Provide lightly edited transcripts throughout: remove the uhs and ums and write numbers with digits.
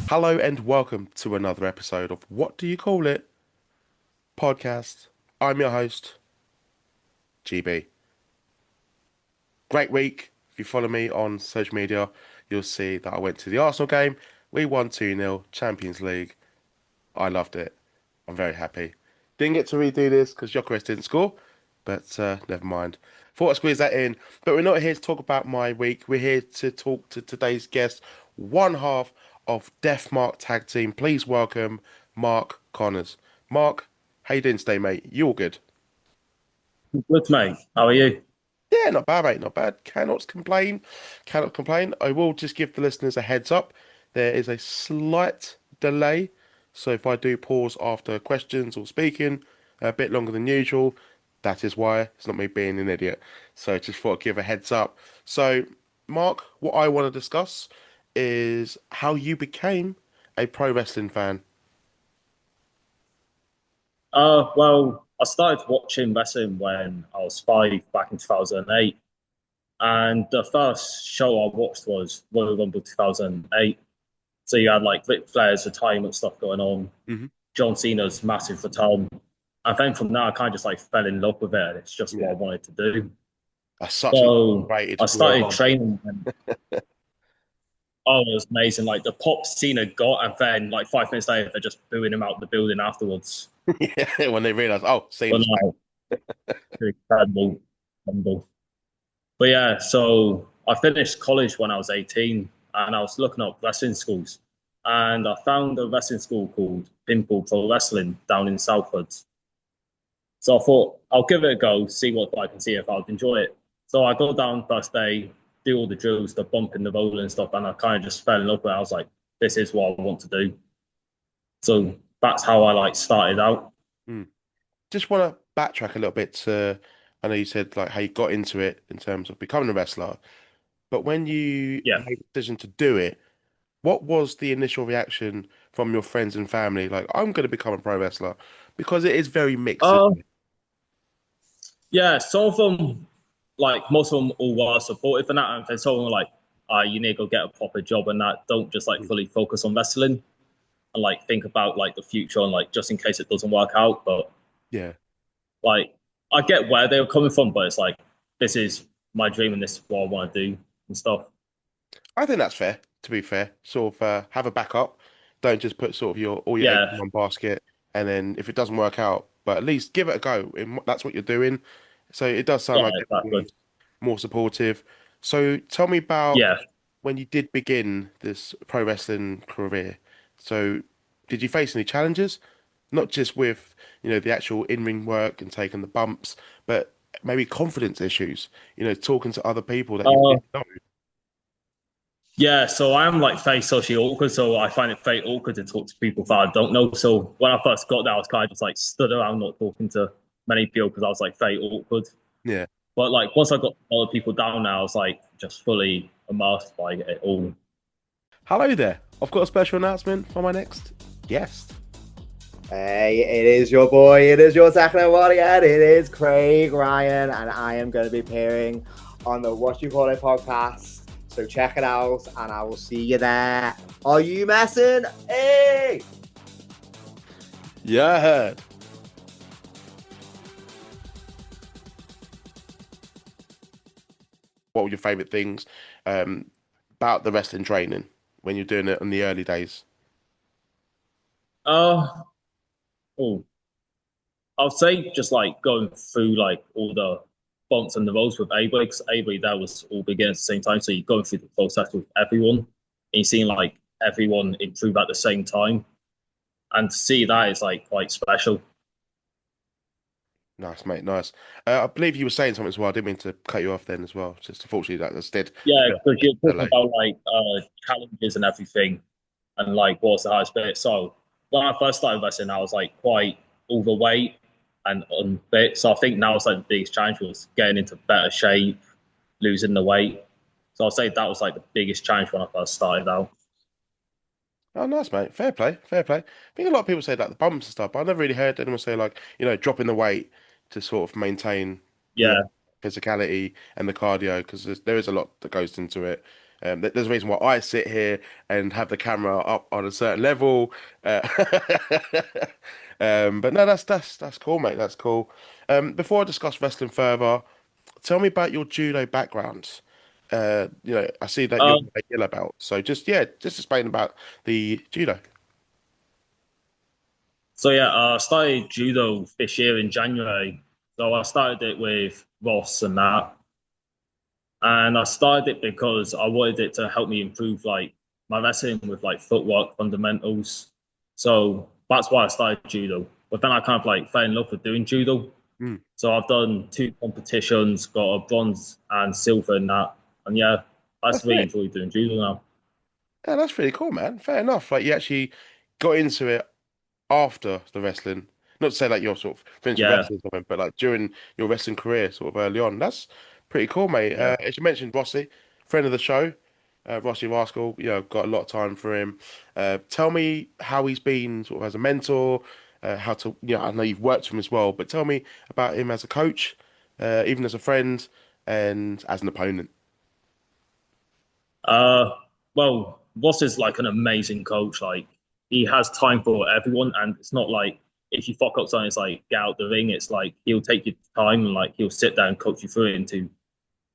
Hello and welcome to another episode of What Do You Call It podcast. I'm your host, GB. Great week. If you follow me on social media, you'll see that I went to the Arsenal game. We won 2-0, Champions League. I loved it. I'm very happy. Didn't get to redo this because Gyökeres didn't score, but never mind. Thought I'd squeeze that in. But we're not here to talk about my week. We're here to talk to today's guest, one half of Death Mark Tag Team. Please welcome Mark Connors. Mark, how you doing today, mate? You all good? Good, mate. How are you? Yeah, not bad, mate. Not bad. Cannot complain. Cannot complain. I will just give the listeners a heads up. There is a slight delay. So if I do pause after questions or speaking a bit longer than usual, that is why. It's not me being an idiot. So just thought I'd give a heads up. So, Mark, what I want to discuss is how you became a pro wrestling fan. Well, I started watching wrestling when I was five, back in 2008. And the first show I watched was Royal Rumble 2008. So you had like Ric Flair's retirement stuff going on, Hmm. John Cena's massive return. And then from there, I kind of just like fell in love with it. And it's just what Yeah, I wanted to do. that's such an So underrated I Royal started Rumble. training. And, oh, it was amazing. Like the pop Cena got, and then like 5 minutes later, they're just booing him out the building afterwards. Yeah, when they realised, oh, But Cena's back. no, incredible. Incredible. But yeah, so I finished college when I was 18 and I was looking up wrestling schools. And I found a wrestling school called Pimple Pro Wrestling down in Southwood. So I thought I'll give it a go, see what I can see if I would enjoy it. So I go down first day, do all the drills, the bumping, the rolling and stuff, and I kind of just fell in love with it. I was like, this is what I want to do. So that's how I like started out. Hmm. Just want to backtrack a little bit to, I know you said like how you got into it in terms of becoming a wrestler, but when you Yeah. made the decision to do it, what was the initial reaction from your friends and family? Like, I'm going to become a pro wrestler because it is very mixed, Uh, isn't it? Yeah, some of them, like most of them, all were supportive in that, and then some of them were like, you need to go get a proper job and that. Don't just like Mm. fully focus on wrestling and like think about like the future and like just in case it doesn't work out. But Yeah, like, I get where they were coming from, but it's like this is my dream and this is what I want to do and stuff. I think that's fair. To be fair, sort of have a backup. Don't just put sort of your all your eggs in Yeah, one basket, and then if it doesn't work out, but at least give it a go. That's what you're doing. So it does sound yeah, like exactly. everyone's more supportive. So tell me about Yeah. when you did begin this pro wrestling career. So did you face any challenges? Not just with, the actual in-ring work and taking the bumps, but maybe confidence issues, talking to other people that you Uh, didn't know. Yeah, so I'm like very socially awkward, so I find it very awkward to talk to people that I don't know. So when I first got there, I was kind of just like stood around not talking to many people because I was like very awkward. Yeah. But like once I got other people down now, I was like just fully immersed by it all. Hello there. I've got a special announcement for my next guest. Hey, it is your boy, it is your second warrior, it is Craig Ryan, and I am going to be appearing on the What You Call It podcast. So check it out, and I will see you there. Are you messing? Hey! Yeah, I heard. What were your favorite things about the wrestling training when you're doing it in the early days? Uh oh, I'll say just like going through like all the bumps and the rolls with Avery because Avery that was all beginning at the same time. So you're going through the process with everyone, and you're seeing like everyone improve at the same time, and to see that is like quite special. Nice, mate. Nice. I believe you were saying something as well. I didn't mean to cut you off then as well. Just unfortunately that just did. Yeah, because you're talking Delay. about like challenges and everything, and like what's the highest bit. So when I first started wrestling, I was like quite overweight and unfit. So I think now it's like the biggest challenge was getting into better shape, losing the weight. So I'll say that was like the biggest challenge when I first started out. Oh, nice, mate. Fair play. Fair play. I think a lot of people say like the bumps and stuff, but I never really heard anyone say like, dropping the weight to sort of maintain, Yeah, physicality and the cardio because there is a lot that goes into it. There's a reason why I sit here and have the camera up on a certain level. Uh, but no, that's cool, mate. That's cool. Before I discuss wrestling further, tell me about your judo background. I see that you're Um, a yellow belt. So just explain about the judo. so yeah, I started judo this year in January. So I started it with Ross and that, and I started it because I wanted it to help me improve like my wrestling with like footwork fundamentals. So that's why I started judo. But then I kind of like fell in love with doing judo. Hmm. So I've done two competitions, got a bronze and silver in that, and yeah, I just really Okay. enjoy doing judo now. Yeah, that's pretty cool, man. Fair enough. Like you actually got into it after the wrestling. Not to say like you're sort of finished with Yeah, wrestling or something, but like during your wrestling career, sort of early on. That's pretty cool, mate. yeah. As you mentioned, Rossi, friend of the show, Rossi Rascal, got a lot of time for him. Tell me how he's been sort of as a mentor, how to, I know you've worked with him as well, but tell me about him as a coach, even as a friend and as an opponent. Uh, well, Ross is like an amazing coach. Like he has time for everyone, and it's not like if you fuck up something, it's like get out the ring. It's like he'll take your time and like he'll sit down and coach you through it into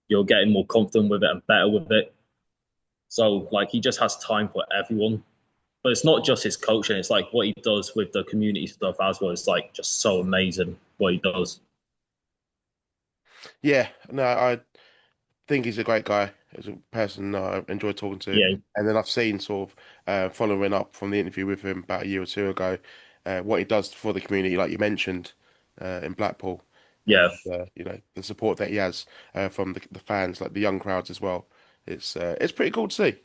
you're getting more confident with it and better with it. So like he just has time for everyone. But it's not just his coaching; it's like what he does with the community stuff as well. It's like just so amazing what he does. Yeah, no, I think he's a great guy. As a person I enjoy talking to. Yeah, And then I've seen sort of following up from the interview with him about a year or two ago, what he does for the community, like you mentioned, in Blackpool, and yeah. the support that he has from the fans, like the young crowds as well. It's pretty cool to see.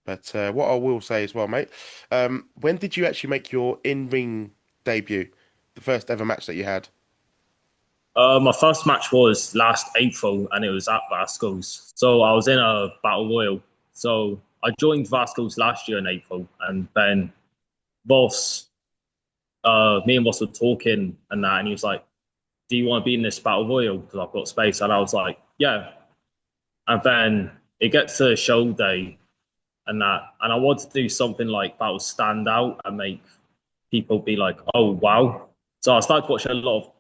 But what I will say as well, mate, when did you actually make your in-ring debut? The first ever match that you had? My first match was last April, and it was at Rascals. So I was in a battle royal. So I joined Rascals last year in April, and then Ross, me and Ross were talking and that, and he was like, "Do you want to be in this battle royal? Because I've got space." And I was like, "Yeah." And then it gets to show day and that, and I wanted to do something like that would stand out and make people be like, "Oh wow!" So I started watching a lot of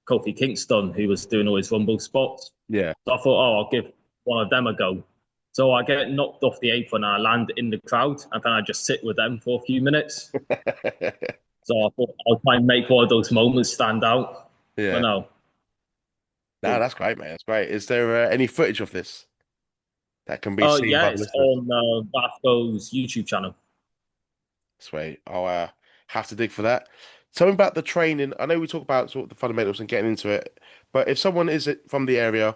Kofi Kingston, who was doing all his Rumble spots. Yeah. So I thought, oh, I'll give one of them a go. So I get knocked off the apron and I land in the crowd, and then I just sit with them for a few minutes. So I thought I'll try and make one of those moments stand out. But Yeah. no, No, that's great, mate. That's great. Is there any footage of this that can be seen yeah, by the it's listeners? on Vasco's YouTube channel. Sweet. I'll have to dig for that. Tell me about the training. I know we talk about sort of the fundamentals and getting into it, but if someone is from the area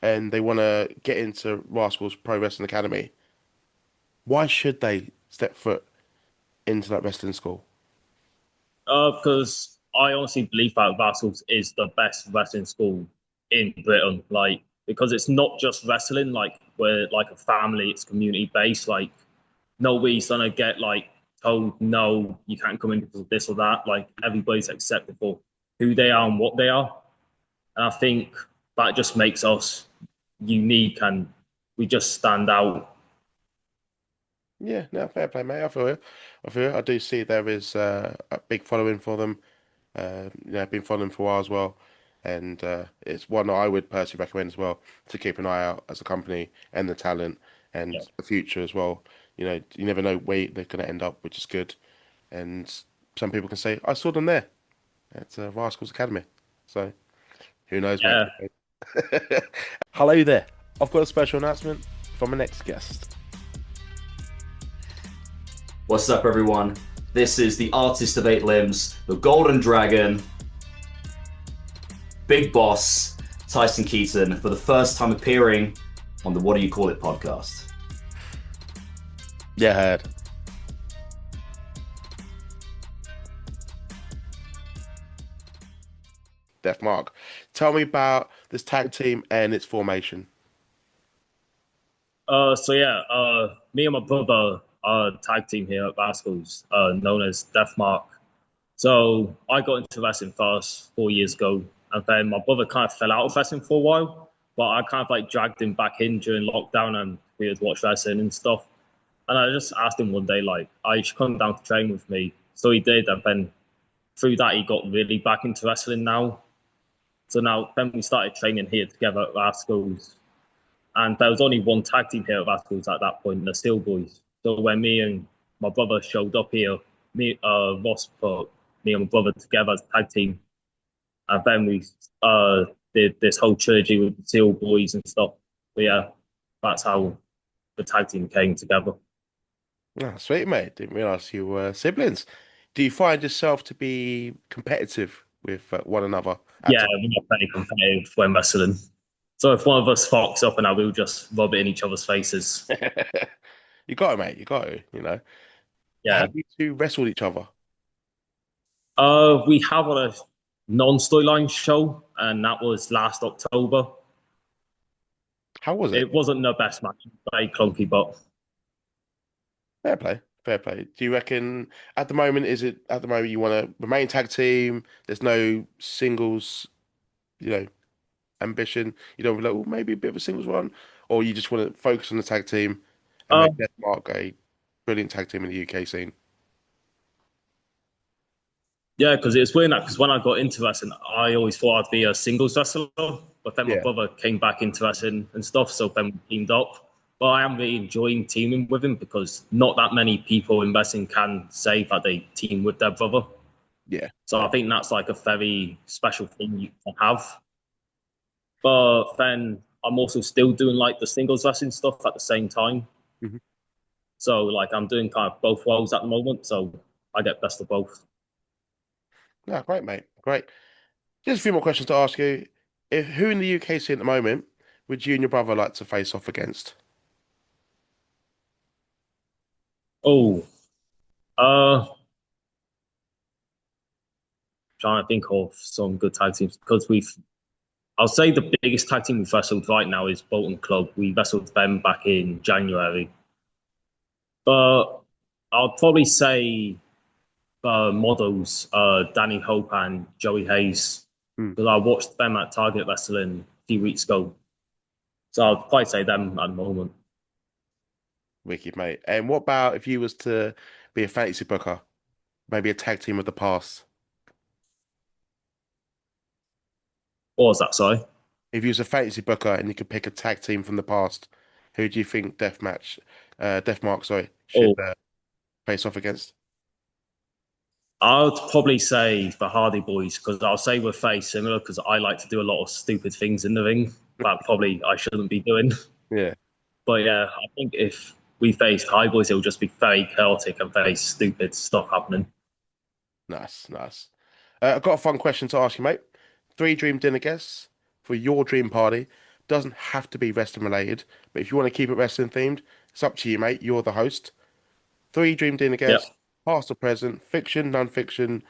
and they want to get into Rascals Pro Wrestling Academy, why should they step foot into that wrestling school? Because I honestly believe that Rascals is the best wrestling school in Britain. Like, because it's not just wrestling. Like, we're like a family. It's community based. Like, nobody's gonna get like told no, you can't come in because of this or that. Like, everybody's accepted for who they are and what they are. And I think that just makes us unique and we just stand out. Yeah, no, fair play, mate. I feel you. I feel you. I do see there is a big following for them. I've been following them for a while as well, and it's one that I would personally recommend as well to keep an eye out as a company and the talent Yeah. and the future as well. You never know where they're going to end up, which is good. And some people can say, I saw them there at Rascals Academy. So who knows, mate? Yeah. Hello there. I've got a special announcement from my next guest. What's up, everyone? This is the artist of eight limbs, the Golden Dragon, Big Boss, Tyson Keaton, for the first time appearing on the What Do You Call It podcast. Yeah, I heard. Def Mark. Tell me about this tag team and its formation. So yeah, me and my brother are a tag team here at Rascals, known as Death Mark. So I got into wrestling first 4 years ago, and then my brother kind of fell out of wrestling for a while. but I kind of like dragged him back in during lockdown, and we would watch wrestling and stuff. And I just asked him one day, like, "I should come down to train with me." So he did, and then through that, he got really back into wrestling now. So now, then we started training here together at Rascals, and there was only one tag team here at Rascals at that point, the Steel Boys. So when me and my brother showed up here, Ross put me and my brother together as a tag team, and then we did this whole trilogy with the Steel Boys and stuff. But yeah, that's how the tag team came together. Ah, sweet, mate. Didn't realize you were siblings. Do you find yourself to be competitive with one another at Yeah, times? we're not very competitive when wrestling. So if one of us fucks up and I will just rub it in each other's faces. You got it, mate. You got it. You know. Yeah. Have you two wrestled each other? We have on a non-storyline show, and that was last October. How was it? It wasn't the best match, very clunky, but Fair play. Fair play. Do you reckon at the moment is it at the moment you want to remain tag team? There's no singles, you know, ambition. You don't like, oh, maybe a bit of a singles one, or you just want to focus on the tag team and uh, make Denmark a brilliant tag team in the UK scene. yeah, because it's weird because when I got into wrestling, I always thought I'd be a singles wrestler, but then my Yeah, brother came back into wrestling and stuff, so then we teamed up. But I am really enjoying teaming with him because not that many people in wrestling can say that they team with their brother. yeah, So I think that's like a very special thing you can have. But then I'm also still doing like the singles wrestling stuff at the same time. hmm. So like I'm doing kind of both worlds at the moment. So I get best of both. No, great, mate. Great. Just a few more questions to ask you. Who in the UK scene at the moment would you and your brother like to face off against? Oh, uh, trying to think of some good tag teams because I'll say the biggest tag team we've wrestled right now is Bolton Club. We wrestled them back in January. But I'll probably say models, Danny Hope and Joey Hayes, Hmm. because I watched them at Target Wrestling a few weeks ago. So I'd probably say them at the moment. Wicked, mate. And what about if you was to be a fantasy booker, maybe a tag team of the past? What was that, sorry? If you was a fantasy booker and you could pick a tag team from the past, who do you think Deathmark, sorry, should Oh, face off against? I'd probably say the Hardy Boys because I'll say we're very similar because I like to do a lot of stupid things in the ring that probably I shouldn't be doing. Yeah, But yeah, I think if we faced High Boys, it would just be very chaotic and very stupid stuff happening. nice, nice. I've got a fun question to ask you, mate. Three dream dinner guests for your dream party. Doesn't have to be wrestling related, but if you want to keep it wrestling themed, it's up to you, mate. You're the host. Three dream dinner Yeah. guests, past or present, fiction, non-fiction.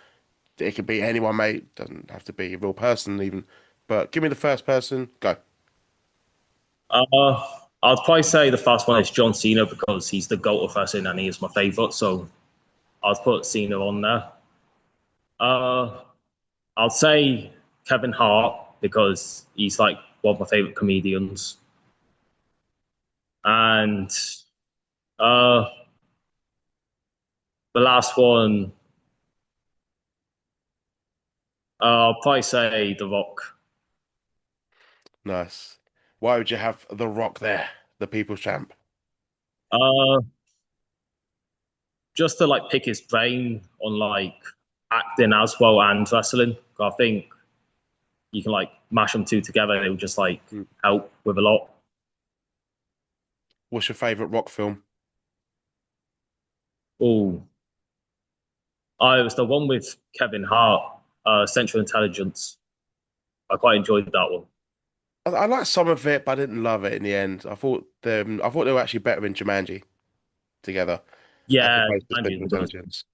It could be anyone, mate. Doesn't have to be a real person, even. But give me the first person. Go. Uh, I'd probably say the first one is John Cena because he's the GOAT of wrestling and he is my favorite. So I'd put Cena on there. Uh, I'll say Kevin Hart because he's like one of my favorite comedians. And uh, the last one, I'll probably say The Rock. Nice. Why would you have The Rock there, the People's Champ? Uh, just to like pick his brain on like acting as well and wrestling. I think you can like mash them two together and it would just like Hmm. help with a lot. What's your favorite Rock film? Oh, it was the one with Kevin Hart, Central Intelligence. I quite enjoyed that one. I liked some of it, but I didn't love it in the end. I thought they were actually better in Jumanji together, as Yeah, opposed to Andy Central was good. Intelligence.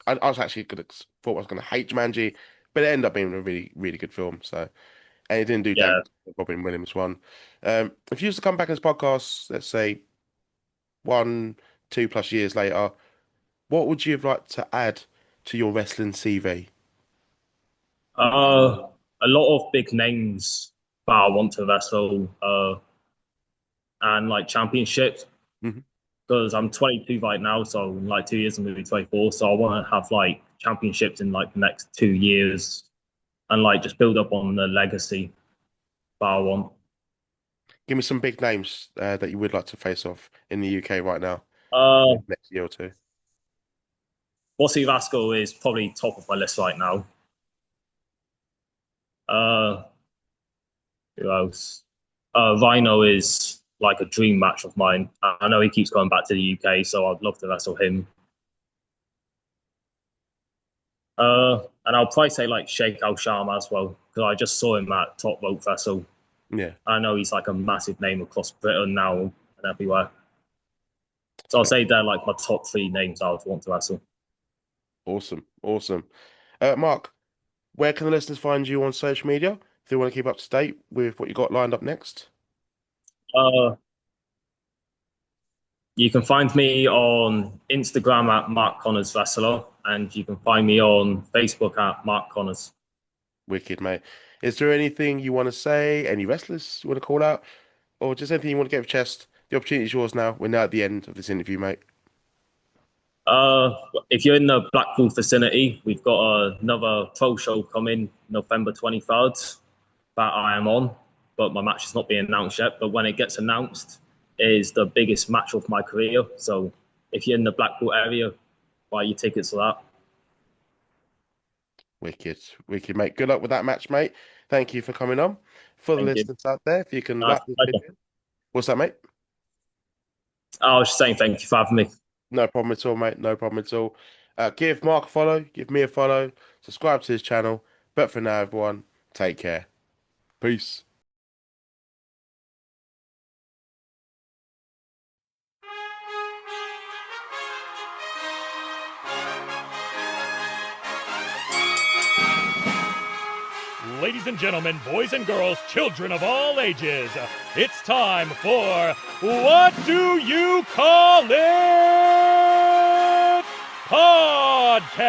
I was actually gonna thought I was gonna hate Jumanji, but it ended up being a really, really good film. So, and it didn't do Yeah. damage to the Robin Williams one. If you used to come back as podcast, let's say 1, 2+ years later, what would you have liked to add to your wrestling CV? Uh, a lot of big names. that I want to wrestle, and like championships. Hmm. Because I'm 22 right now, so in like 2 years I'm gonna be 24. So I want to have like championships in like the next 2 years, and like just build up on the legacy that I want. Give me some big names that you would like to face off in the UK right now, Uh, next year or two. Bossy Rascal is probably top of my list right now. Uh, who else? Rhino is like a dream match of mine. I know he keeps going back to the UK, so I'd love to wrestle him. And I'll probably say like Sheikh Al Sham as well, because I just saw him at Top Rope Wrestle. Yeah, I know he's like a massive name across Britain now and everywhere. So I'll say they're like my top three names I would want to wrestle. awesome, awesome. Mark, where can the listeners find you on social media if they want to keep up to date with what you got lined up next? Uh, you can find me on Instagram at Mark Connors Wrestler, and you can find me on Facebook at Mark Connors. Wicked, mate. Is there anything you want to say? Any wrestlers you want to call out? Or just anything you want to get off your chest? The opportunity is yours now. We're now at the end of this interview, mate. Uh, if you're in the Blackpool vicinity, we've got another pro show coming November 23rd that I am on, but my match is not being announced yet. But when it gets announced, it is the biggest match of my career. So if you're in the Blackpool area, buy your tickets for that. Wicked, wicked, mate. Good luck with that match, mate. Thank you for coming on. For the Thank you. listeners out there, if you can Nice like this pleasure. video. What's that, mate? I was just saying thank you for having me. No problem at all, mate. No problem at all. Give Mark a follow. Give me a follow. Subscribe to his channel. But for now, everyone, take care. Peace. Ladies and gentlemen, boys and girls, children of all ages, it's time for What Do You Call It? Podcast.